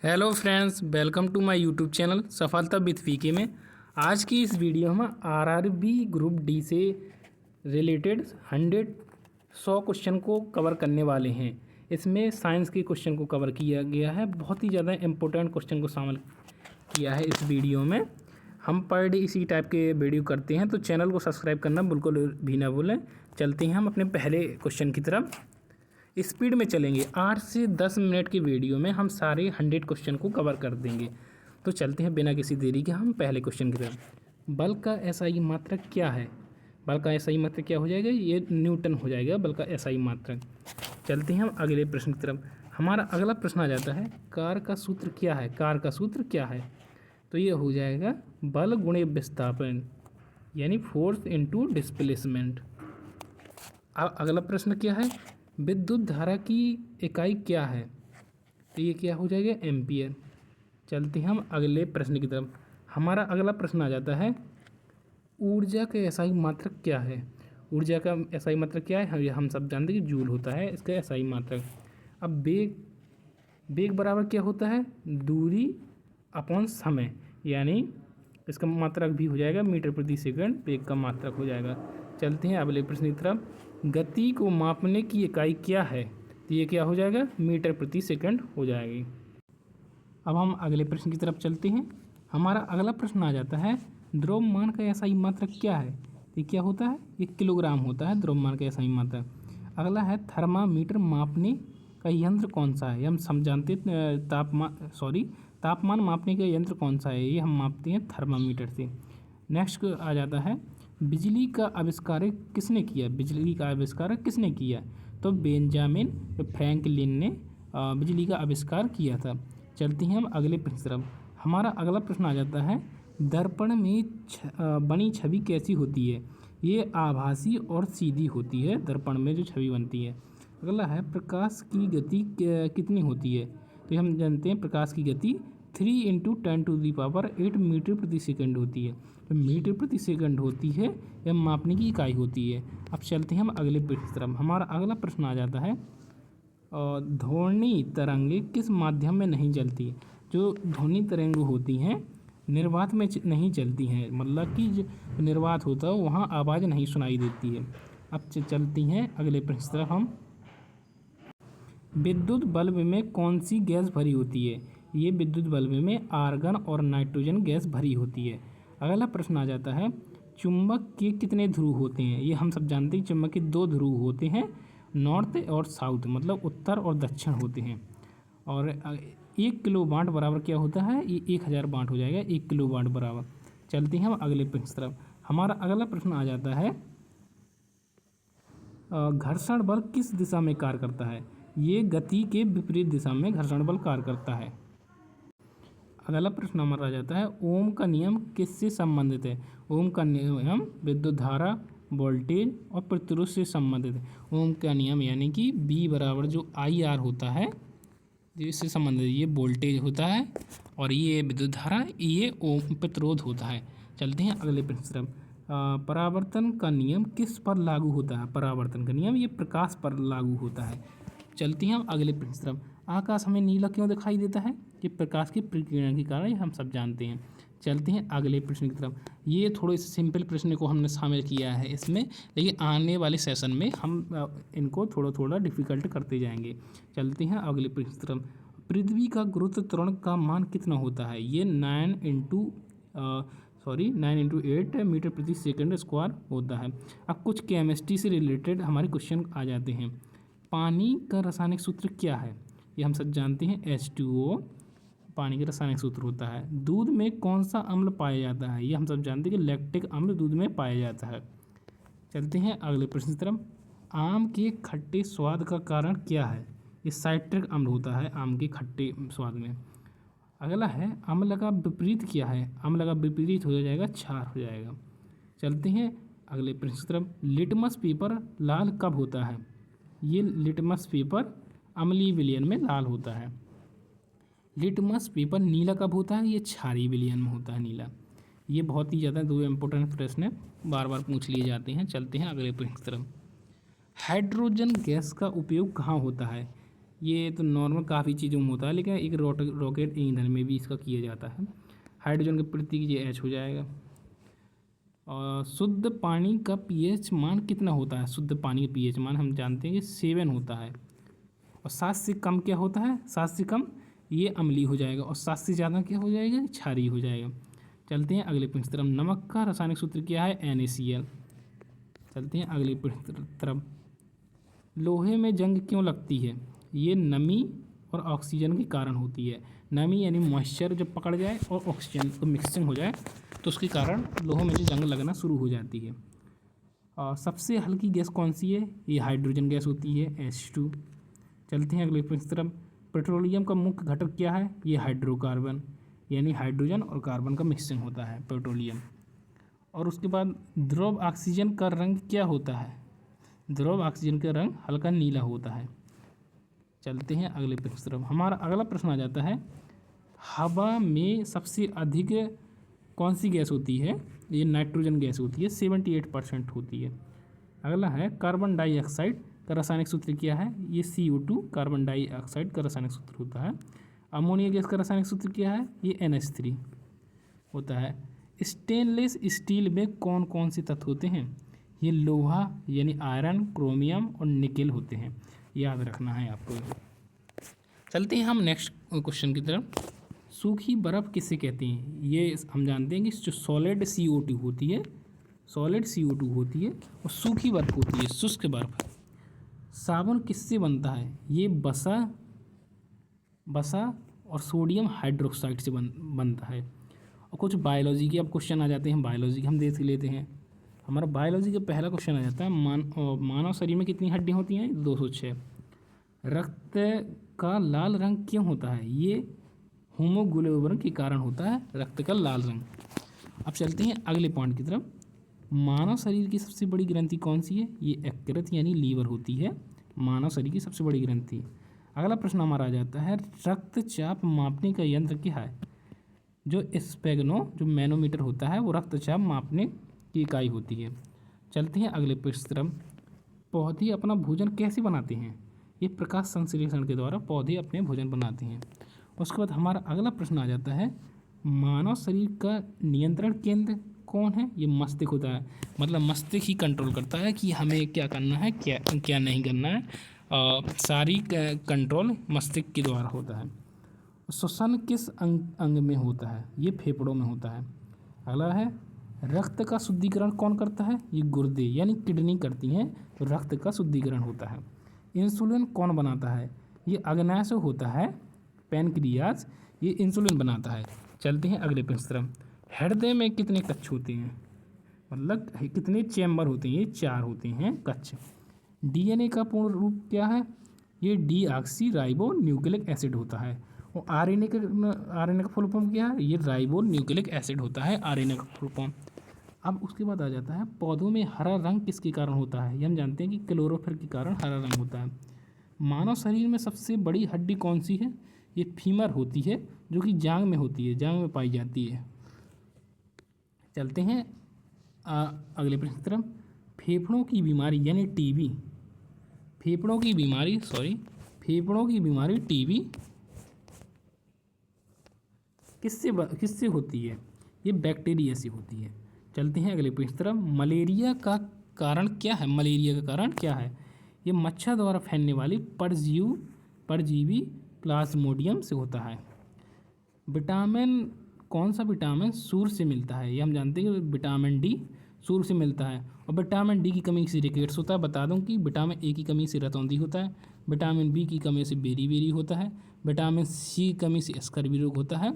Hello friends, welcome to my YouTube channel सफलता with VK में। आज की इस वीडियो में आरआरबी ग्रुप डी से रिलेटेड 100 क्वेश्चन को कवर करने वाले हैं। इसमें साइंस के क्वेश्चन को कवर किया गया है। बहुत ही ज़्यादा इम्पोर्टेंट क्वेश्चन को शामिल किया है इस वीडियो में। हम पर डे इसी टाइप के वीडियो करते हैं, तो चैनल को सब्सक्राइब करना बिल्कुल भी ना भूलें। चलते हैं हम अपने पहले क्वेश्चन की तरफ। स्पीड में चलेंगे। 8 से 10 मिनट की वीडियो में हम सारे 100 क्वेश्चन को कवर कर देंगे। तो चलते हैं बिना किसी देरी के हम पहले क्वेश्चन की तरफ। बल का एसआई मात्रक क्या है? बल का एसआई मात्रक क्या हो जाएगा? ये न्यूटन हो जाएगा बल का एसआई मात्रक। चलते हैं हम अगले प्रश्न की तरफ। हमारा अगला प्रश्न आ जाता है, कार का सूत्र क्या है? कार का सूत्र क्या है? तो ये हो जाएगा बल गुणे विस्थापन, यानी फोर्स इनटू डिस्प्लेसमेंट। अब अगला प्रश्न क्या है? विद्युत धारा की इकाई क्या है? तो ये क्या हो जाएगा? एम्पियर। चलते हैं हम अगले प्रश्न की तरफ। हमारा अगला प्रश्न आ जाता है, ऊर्जा का एसआई मात्रक क्या है? ऊर्जा का एसआई मात्रक क्या है? हम सब जानते हैं कि जूल होता है इसका एसआई मात्रक। अब वेग बराबर क्या होता है? दूरी अपॉन समय, यानी इसका मात्रक भी हो जाएगा मीटर प्रति सेकंड। वेग का मात्रक हो जाएगा। चलते हैं अगले प्रश्न की तरफ। गति को मापने की इकाई क्या है? तो ये क्या हो जाएगा? मीटर प्रति सेकंड हो जाएगी। अब हम अगले प्रश्न की तरफ चलते हैं। हमारा अगला प्रश्न आ जाता है, द्रव्यमान का एसआई मात्रक क्या है? तो ये क्या होता है? ये किलोग्राम होता है द्रव्यमान का एसआई मात्रक। अगला है, थर्मामीटर मापने का यंत्र कौन सा है? ये हम जानते तापमान मापने का यंत्र कौन सा है? ये हम मापते हैं थर्मामीटर से। नेक्स्ट आ जाता है, बिजली का आविष्कार किसने किया? बिजली का आविष्कार किसने किया? तो बेंजामिन फ्रैंकलिन ने बिजली का आविष्कार किया था। चलते हैं हम अगले प्रश्न की तरफ। हमारा अगला प्रश्न आ जाता है, दर्पण में बनी छवि कैसी होती है? ये आभासी और सीधी होती है, दर्पण में जो छवि बनती है। अगला है, प्रकाश की गति कितनी होती है? तो हम जानते हैं प्रकाश की गति 3 × 10⁸ मीटर प्रति सेकंड होती है। तो मीटर प्रति सेकंड होती है, यह मापने की इकाई होती है। अब चलते हैं हम अगले प्रश्न की तरफ। हमारा अगला प्रश्न आ जाता है, ध्वनि तरंगे किस माध्यम में नहीं चलती? जो ध्वनि तरंग होती हैं निर्वात में नहीं चलती हैं, मतलब कि जो निर्वात होता है वहाँ आवाज़ नहीं सुनाई देती है। अब चलती हैं अगले प्रश्न की तरफ हम। विद्युत बल्ब में कौन सी गैस भरी होती है? ये विद्युत बल्ब में आर्गन और नाइट्रोजन गैस भरी होती है। अगला प्रश्न आ जाता है, चुंबक के कितने ध्रुव होते हैं? ये हम सब जानते हैं चुंबक के 2 ध्रुव होते हैं, नॉर्थ और साउथ, मतलब उत्तर और दक्षिण होते हैं। और 1 किलो वाट बराबर क्या होता है? ये 1000 वाट हो जाएगा, 1 किलो वाट बराबर। चलते हैं हम अगले प्रश्न की तरफ। हमारा अगला प्रश्न आ जाता है, घर्षण बल किस दिशा में कार्य करता है? ये गति के विपरीत दिशा में घर्षण बल कार्य करता है। अगला प्रश्न हमारा आ जाता है, ओम का नियम किससे संबंधित है? ओम का नियम विद्युत धारा, वोल्टेज और प्रतिरोध से संबंधित है। ओम का नियम यानी कि B बराबर जो IR होता है, इससे संबंधित ये वोल्टेज होता है, और ये विद्युत धारा, ये ओम प्रतिरोध होता है। चलते हैं अगले प्रश्न की तरफ। परावर्तन का नियम किस पर लागू होता है? परावर्तन का नियम ये प्रकाश पर लागू होता है। चलते हैं हम अगले प्रश्न की तरफ। आकाश हमें नीला क्यों दिखाई देता है? कि प्रकाश की प्रकीर्णन के कारण हम सब जानते हैं। चलते हैं अगले प्रश्न की तरफ। ये थोड़े सिंपल प्रश्न को हमने शामिल किया है इसमें, लेकिन आने वाले सेशन में हम इनको थोड़ा थोड़ा डिफ़िकल्ट करते जाएंगे। चलते हैं अगले प्रश्न की तरफ। पृथ्वी का गुरुत्व त्वरण का मान कितना होता है? ये 9 × 8 मीटर प्रति सेकंड स्क्वायर होता है। अब कुछ केमिस्ट्री से रिलेटेड हमारे क्वेश्चन आ जाते हैं। पानी का रासायनिक सूत्र क्या है? ये हम सब जानते हैं H2O पानी का रासायनिक सूत्र होता है। दूध में कौन सा अम्ल पाया जाता है? ये हम सब जानते हैं कि लैक्टिक अम्ल दूध में पाया जाता है। चलते हैं अगले प्रश्न की तरफ। आम के खट्टे स्वाद का कारण क्या है? ये साइट्रिक अम्ल होता है आम के खट्टे स्वाद में। अगला है, अम्ल का विपरीत क्या है? अम्ल का विपरीत हो जाएगा क्षार हो जाएगा। चलते हैं अगले प्रश्न की तरफ। लिटमस पेपर लाल कब होता है? ये लिटमस पेपर अम्लीय विलयन में लाल होता है। लिटमस पेपर नीला कब होता है? ये क्षारीय विलयन में होता है नीला। ये बहुत ही ज़्यादा 2 इम्पोर्टेंट प्रश्न है, बार बार पूछ लिए जाते हैं। चलते हैं अगले प्रश्न की तरफ। हाइड्रोजन गैस का उपयोग कहाँ होता है? ये तो नॉर्मल काफ़ी चीज़ों में होता है, लेकिन एक रॉकेट ईंधन में भी इसका किया जाता है। हाइड्रोजन के प्रति ये H हो जाएगा। और शुद्ध पानी का pH मान कितना होता है? शुद्ध पानी का pH मान हम जानते हैं कि 7 होता है। और 7 से कम क्या होता है? 7 से कम ये अम्लीय हो जाएगा, और 7 से ज़्यादा क्या हो जाएगा? क्षारीय हो जाएगा। चलते हैं अगले प्रश्न तरफ। नमक का रासायनिक सूत्र क्या है? NaCl। चलते हैं अगले प्रश्न तरफ। लोहे में जंग क्यों लगती है? ये नमी और ऑक्सीजन के कारण होती है। नमी यानी मॉइस्चर जब पकड़ जाए और ऑक्सीजन को मिक्सिंग हो जाए तो उसके कारण लोहे में जंग लगना शुरू हो जाती है। और सबसे हल्की गैस कौन सी है? ये हाइड्रोजन गैस होती है, H2। चलते हैं अगले प्रश्न तरफ। पेट्रोलियम का मुख्य घटक क्या है? ये हाइड्रोकार्बन, यानी हाइड्रोजन और कार्बन का मिक्सिंग होता है पेट्रोलियम। और उसके बाद द्रव ऑक्सीजन का रंग क्या होता है? द्रव ऑक्सीजन का रंग हल्का नीला होता है। चलते हैं अगले प्रश्न तरफ। हमारा अगला प्रश्न आ जाता है, हवा में सबसे अधिक कौन सी गैस होती है? ये नाइट्रोजन गैस होती है, 78% होती है। अगला है कार्बन डाइऑक्साइड का रासायनिक सूत्र क्या है? ये CO2 कार्बन डाइऑक्साइड का रासायनिक सूत्र होता है। अमोनिया गैस का रासायनिक सूत्र क्या है? ये NH3 होता है। स्टेनलेस स्टील में कौन कौन से तत्व होते हैं? ये लोहा यानी आयरन, क्रोमियम और निकेल होते हैं, याद रखना है आपको। चलते हैं हम नेक्स्ट क्वेश्चन की तरफ। सूखी बर्फ़ किसे कहते हैं? ये हम जानते हैं कि जो सॉलिड CO2 होती है, सॉलिड CO2 होती है, और सूखी बर्फ़ होती है, शुष्क बर्फ़। साबुन किससे बनता है? ये बसा और सोडियम हाइड्रोक्साइड से बनता है। और कुछ बायोलॉजी के अब क्वेश्चन आ जाते हैं, बायोलॉजी के हम देख लेते हैं। हमारा बायोलॉजी का पहला क्वेश्चन आ जाता है, मानव शरीर में कितनी हड्डियाँ होती हैं? 206। रक्त का लाल रंग क्यों होता है? ये हीमोग्लोबिन के कारण होता है रक्त का लाल रंग। अब चलते हैं अगले पॉइंट की तरफ। मानव शरीर की सबसे बड़ी ग्रंथि कौन सी है? ये यकृत यानी लीवर होती है, मानव शरीर की सबसे बड़ी ग्रंथि। अगला प्रश्न हमारा आ जाता है, रक्तचाप मापने का यंत्र क्या है? जो जो मैनोमीटर होता है, वो रक्तचाप मापने की इकाई होती है। चलते हैं अगले प्रश्न तरफ। पौधे अपना भोजन कैसे बनाते हैं? ये प्रकाश संश्लेषण के द्वारा पौधे अपने भोजन बनाते हैं। उसके बाद हमारा अगला प्रश्न आ जाता है, मानव शरीर का नियंत्रण केंद्र कौन है? ये मस्तिष्क होता है, मतलब मस्तिष्क ही कंट्रोल करता है कि हमें क्या करना है, क्या नहीं करना है। सारी कंट्रोल मस्तिष्क के द्वारा होता है। श्वसन किस अंग में होता है? ये फेफड़ों में होता है। अगला है, रक्त का शुद्धिकरण कौन करता है? ये गुर्दे यानी किडनी करती हैं, तो रक्त का शुद्धिकरण होता है। इंसुलिन कौन बनाता है? ये अग्नाशय होता है, पैनक्रियाज, ये इंसुलिन बनाता है। चलते हैं अगले प्रश्न तरफ। हृदय में कितने कक्ष होते हैं? मतलब कितने चैम्बर होते हैं? ये 4 होते हैं कक्ष। DNA का पूर्ण रूप क्या है? ये डीऑक्सी राइबो न्यूक्लिक एसिड होता है। और RNA का फुल फॉर्म क्या है? ये राइबो न्यूक्लिक एसिड होता है, RNA का फुल फॉर्म। अब उसके बाद आ जाता है, पौधों में हरा रंग किसके कारण होता है? ये हम जानते हैं कि क्लोरोफिल के कारण हरा रंग होता है। मानव शरीर में सबसे बड़ी हड्डी कौन सी है? ये फीमर होती है, जो कि जांग में होती है, जांग में पाई जाती है। चलते हैं अगले प्रश्न की तरफ। फेफड़ों की बीमारी यानी TB, फेफड़ों की बीमारी TB किससे होती है? ये बैक्टीरिया से होती है। चलते हैं अगले प्रश्न तरफ। मलेरिया का कारण क्या है? मलेरिया का कारण क्या है? ये मच्छर द्वारा फैलने वाली परजीवी प्लाज्मोडियम से होता है। विटामिन, कौन सा विटामिन सूर्य से मिलता है? ये हम जानते हैं कि विटामिन D सूर्य से मिलता है। और विटामिन D की कमी से रिकेट्स होता है। बता दूं कि विटामिन A की कमी से रतौंधी होता है, विटामिन B की कमी से बेरी होता है, विटामिन C की कमी से स्कर्वी रोग होता है,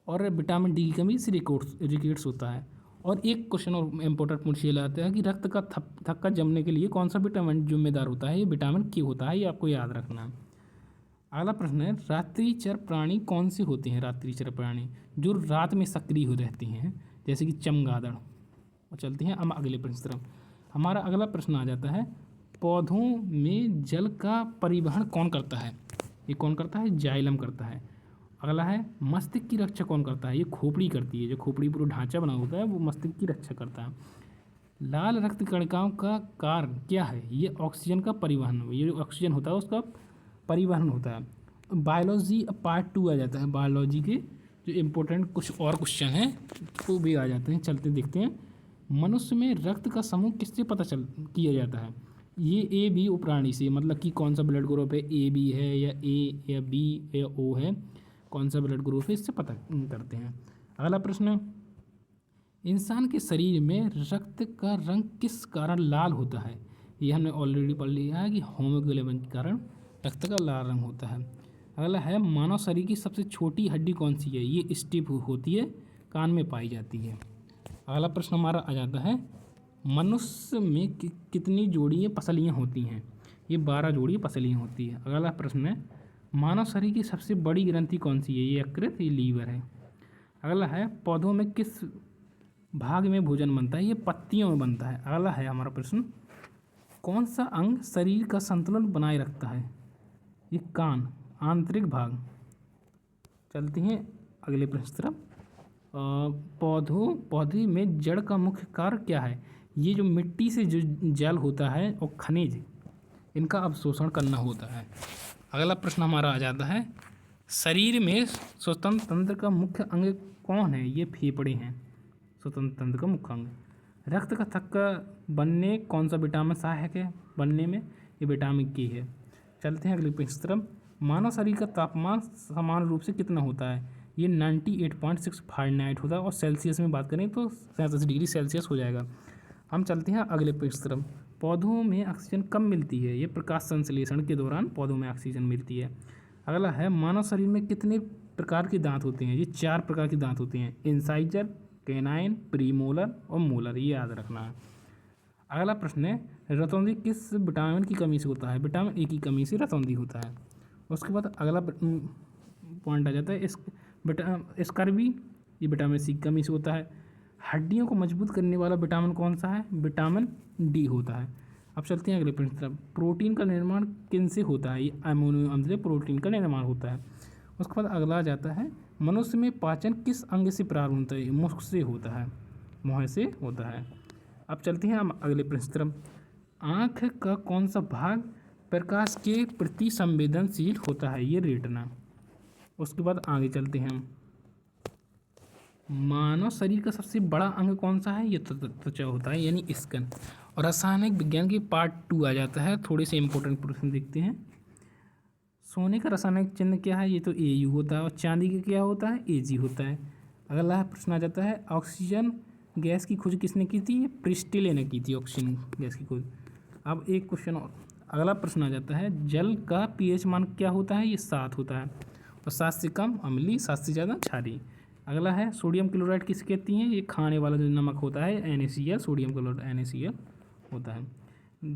और विटामिन D की कमी से रिकेट्स होता है। और एक क्वेश्चन और इम्पोर्टेंट मुझे ये आता है कि रक्त का थक्का जमने के लिए कौन सा विटामिन जिम्मेदार होता है? ये विटामिन K होता है, ये आपको याद रखना है। अगला प्रश्न है, रात्रिचर प्राणी कौन से होते हैं? रात्रिचर प्राणी जो रात में सक्रिय हो रहते हैं, जैसे कि चमगादड़। और चलते हैं हम अगले प्रश्न तरफ। हमारा अगला प्रश्न आ जाता है, पौधों में जल का परिवहन कौन करता है? ये कौन करता है? जाइलम करता है। अगला है, मस्तिष्क की रक्षा कौन करता है? ये खोपड़ी करती है, जो खोपड़ी पूरा ढांचा बना होता है वो मस्तिष्क की रक्षा करता है। लाल रक्त कणिकाओं का कार्य क्या है? ये ऑक्सीजन का परिवहन, ये जो ऑक्सीजन होता है उसका परिवहन होता है। बायोलॉजी पार्ट 2 आ जाता है, बायोलॉजी के जो इम्पोर्टेंट कुछ और क्वेश्चन हैं वो भी आ जाते हैं। चलते देखते हैं। मनुष्य में रक्त का समूह किससे पता चल किया जाता है? ये ए बी ओ प्राणी से, मतलब कि कौन सा ब्लड ग्रुप है, ए बी है या ए या बी या ओ है, कौन सा ब्लड ग्रुप है, इससे पता करते हैं। अगला प्रश्न, इंसान के शरीर में रक्त का रंग किस कारण लाल होता है? ये हमने ऑलरेडी पढ़ लिया है कि हीमोग्लोबिन के कारण रक्त का लाल रंग होता है। अगला है, मानव शरीर की सबसे छोटी हड्डी कौन सी है? ये स्टिप होती है, कान में पाई जाती है। अगला प्रश्न हमारा आ जाता है, मनुष्य में कितनी जोड़ी पसलियाँ होती हैं? ये 12 जोड़ी पसलियाँ होती है। अगला प्रश्न है, मानव शरीर की सबसे बड़ी ग्रंथि कौन सी है? ये यकृत, ये लीवर है। अगला है, पौधों में किस भाग में भोजन बनता है? ये पत्तियों में बनता है। अगला है हमारा प्रश्न, कौन सा अंग शरीर का संतुलन बनाए रखता है? ये कान, आंतरिक भाग। चलते हैं अगले प्रश्न की तरफ। पौधे में जड़ का मुख्य कार्य क्या है? ये जो मिट्टी से जो जल होता है और खनिज, इनका अवशोषण करना होता है। अगला प्रश्न हमारा आ जाता है, शरीर में श्वसन तंत्र का मुख्य अंग कौन है? ये फेफड़े हैं, श्वसन तंत्र का मुख्य अंग। रक्त का थक्का बनने कौन सा विटामिन सहायक है बनने में? ये विटामिन के है। चलते हैं अगले प्रश्न की तरफ। मानव शरीर का तापमान समान रूप से कितना होता है? ये 98.6 फ़ारेनहाइट होता है, और सेल्सियस में बात करें तो 37 डिग्री सेल्सियस हो जाएगा। हम चलते हैं अगले प्रश्न की तरफ। पौधों में ऑक्सीजन कब मिलती है? ये प्रकाश संश्लेषण के दौरान पौधों में ऑक्सीजन मिलती है। अगला है, मानव शरीर में कितने प्रकार के दांत होते हैं? ये 4 प्रकार के दांत होते हैं, इंसाइजर, कैनाइन, प्रीमोलर और मोलर, ये याद रखना है। अगला प्रश्न है, रतौंधी किस विटामिन की कमी से होता है? विटामिन ए की कमी से रतौंधी होता है। उसके बाद अगला पॉइंट आ जाता है, स्कर्वी, ये विटामिन सी की कमी से होता है। हड्डियों को मजबूत करने वाला विटामिन कौन सा है? विटामिन डी होता है। अब चलते हैं अगले प्रश्न तरफ। प्रोटीन का निर्माण किन से होता है? ये अमीनो अम्ल से प्रोटीन का निर्माण होता है। उसके बाद अगला आ जाता है, मनुष्य में पाचन किस अंग से प्रारंभ होता है? मुख से होता है, मुँह से होता है। अब चलते हैं हम अगले प्रश्न तरफ। आँख का कौन सा भाग प्रकाश के प्रति संवेदनशील होता है? ये रेटिना। उसके बाद आगे चलते हैं हम। मानव शरीर का सबसे बड़ा अंग कौन सा है? ये त्वचा होता है, यानी स्किन। और रासायनिक विज्ञान की पार्ट 2 आ जाता है। थोड़े से इंपॉर्टेंट प्रश्न देखते हैं। सोने का रासायनिक चिन्ह क्या है? ये तो AU होता है। और चांदी का क्या होता है? AG होता है। अगला प्रश्न आ जाता है, ऑक्सीजन गैस की खोज किसने की थी? प्रिस्टिले ने की थी ऑक्सीजन गैस की खोज। अब एक क्वेश्चन और, अगला प्रश्न आ जाता है, जल का pH मान क्या होता है? ये 7 होता है। और 7 से कम अम्लीय, 7 से ज़्यादा क्षारीय। अगला है, सोडियम क्लोराइड किसे कहती हैं? ये खाने वाला जो नमक होता है NaCl, सोडियम क्लोराइड NaCl होता है।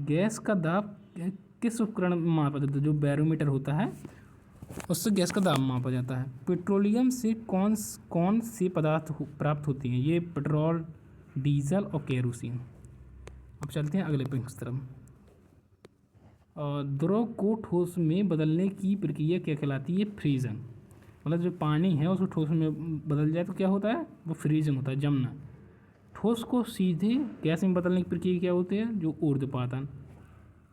गैस का दाब किस उपकरण में मापा जाता है? जो बैरोमीटर होता है उससे गैस का दाब मापा जाता है। पेट्रोलियम से कौन से पदार्थ प्राप्त होती हैं? ये पेट्रोल, डीजल और केरोसिन। अब चलते हैं अगले प्रश्न की तरफ। द्रव को ठोस में बदलने की प्रक्रिया क्या कहलाती है? फ्रीजन। मतलब जो पानी है उसको ठोस में बदल जाए तो क्या होता है? वो फ्रीजन होता है, जमना। ठोस को सीधे गैस में बदलने की प्रक्रिया क्या होती है? जो ऊर्ध्वपातन,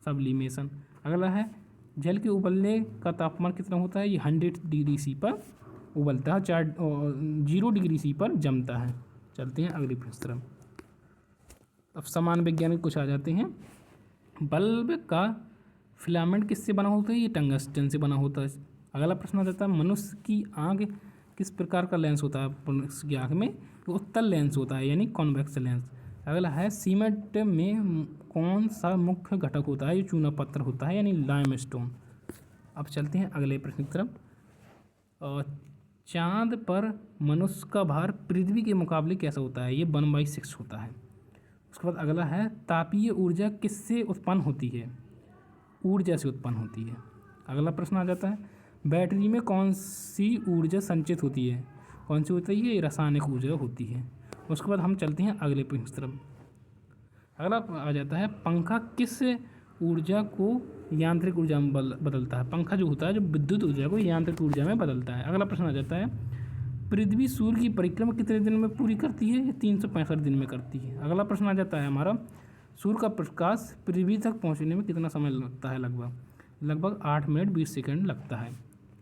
सब्लिमेशन। अगला है, जल के उबलने का तापमान कितना होता है? ये 100 डिग्री सी पर उबलता है, 0 डिग्री सी पर जमता है। चलते हैं अगली प्रश्न तरफ। अब समान वैज्ञानिक कुछ आ जाते हैं। बल्ब का फिलामेंट किससे बना होता है? ये टंगस्टन से बना होता है। अगला प्रश्न आ जाता है, मनुष्य की आँख किस प्रकार का लेंस होता है? मनुष्य की आँख में तो उत्तल लेंस होता है, यानी कॉन्वेक्स लेंस। अगला है, सीमेंट में कौन सा मुख्य घटक होता है? ये चूना पत्थर होता है, यानी लाइमस्टोन। अब चलते हैं अगले प्रश्न की तरफ। चाँद पर मनुष्य का भार पृथ्वी के मुकाबले कैसा होता है? ये 1/6 होता है। उसके बाद अगला है, तापीय ऊर्जा किससे उत्पन्न होती है? ऊर्जा से उत्पन्न होती है। अगला प्रश्न आ जाता है, बैटरी में कौन सी ऊर्जा संचित होती है? कौन सी होती है? ये रासायनिक ऊर्जा होती है। उसके बाद हम चलते हैं अगले प्रश्न की तरफ। अगला आ जाता है, पंखा किस ऊर्जा को यांत्रिक ऊर्जा में बदलता है? पंखा जो होता है, जो विद्युत ऊर्जा को यांत्रिक ऊर्जा में बदलता है। अगला प्रश्न आ जाता है, पृथ्वी सूर्य की परिक्रमा कितने दिन में पूरी करती है? ये 365 दिन में करती है। अगला प्रश्न आ जाता है हमारा, सूर्य का प्रकाश पृथ्वी तक पहुंचने में कितना समय लगता है? लगभग लगभग 8 मिनट 20 सेकंड लगता है।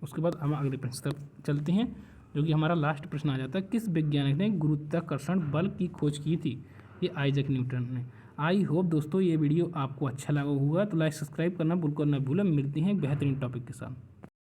उसके बाद हम अगले प्रश्न तरफ चलते हैं, जो कि हमारा लास्ट प्रश्न आ जाता है, किस वैज्ञानिक ने गुरुत्वाकर्षण बल की खोज की थी? ये आइजैक न्यूटन ने। आई होप दोस्तों ये वीडियो आपको अच्छा लगा होगा, तो लाइक सब्सक्राइब करना बिल्कुल ना भूलें। मिलते हैं एक बेहतरीन टॉपिक के साथ।